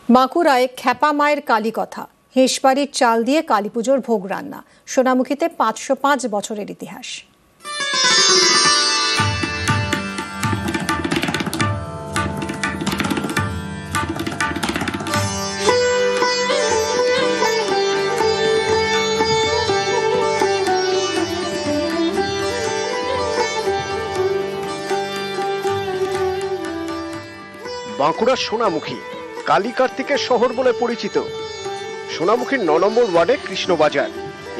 বাঁকুড়ায় খ্যাপা মায়ের কালী কথা, হেঁসবাড়ির চাল দিয়ে কালী পুজোর ভোগ রান্না। সোনামুখীতে 505 বছরের ইতিহাস। বাঁকুড়ার সোনামুখী কালী কার্তিকের শহর বলে পরিচিত। সোনামুখীর 9 নম্বর ওয়ার্ডে কৃষ্ণবাজার।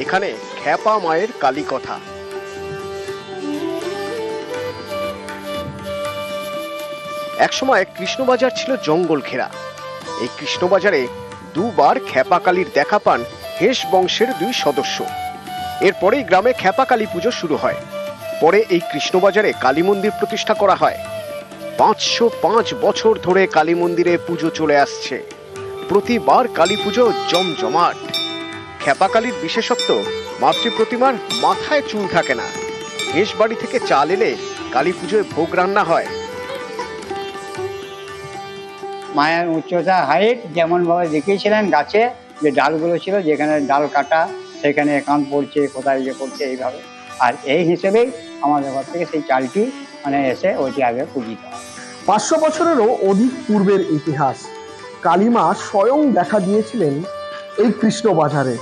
এখানে খ্যাপা মায়ের কালী কথা। একসময় কৃষ্ণবাজার ছিল জঙ্গল ঘেরা। এই কৃষ্ণবাজারে দুবার খ্যাপা কালীর দেখা পান হেঁস বংশের 2 সদস্য। এরপরেই গ্রামে খ্যাপা কালী পুজো শুরু হয়। পরে এই কৃষ্ণবাজারে কালী মন্দির প্রতিষ্ঠা করা হয়। 505 বছর ধরে কালী মন্দিরে পুজো চলে আসছে। প্রতিবার কালী পুজো জমজমাট। খ্যাপা কালীর বিশেষত্ব, মাতৃ প্রতিমার মাথায় চুল থাকে না। হেঁসবাড়ি থেকে চাল এলে কালী পুজোয় ভোগ রান্না হয়। মায়ের উচ্চতা হাইট যেমন ভাবে দেখিয়েছিলেন, গাছে যে ডালগুলো ছিল, যেখানে ডাল কাটা সেখানে কান পড়ছে, কোথায় ইয়ে করছে, এইভাবে। আর এই হিসেবেই আমাদের ঘর থেকে সেই চালটি এসে ওইটি আগে পূজিত হয়। 500 বছরেরও অধিক পূর্বের ইতিহাস। কালীমা স্বয়ং দেখা দিয়েছিলেন এই কৃষ্ণবাজারে।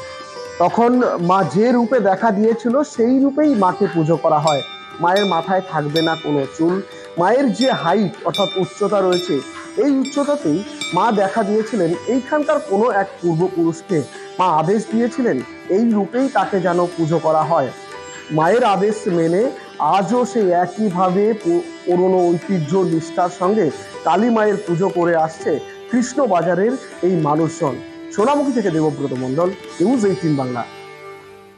তখন মা যে রূপে দেখা দিয়েছিল সেই রূপেই মাকে পুজো করা হয়। মায়ের মাথায় থাকবে না কোনো চুল। মায়ের যে হাইট অর্থাৎ উচ্চতা রয়েছে, এই উচ্চতাতেই মা দেখা দিয়েছিলেন এইখানকার কোনো এক পূর্বপুরুষকে। মা আদেশ দিয়েছিলেন এই রূপেই তাকে যেন পুজো করা হয়। মায়ের আদেশ মেনে আজও সেই একইভাবে পুরনো ঐতিহ্য নিষ্ঠার সঙ্গে কালী মায়ের পুজো করে আসছে কৃষ্ণবাজারের এই মানুষজন। সোনামুখী থেকে দেবব্রত মণ্ডল, নিউজ 18 বাংলা।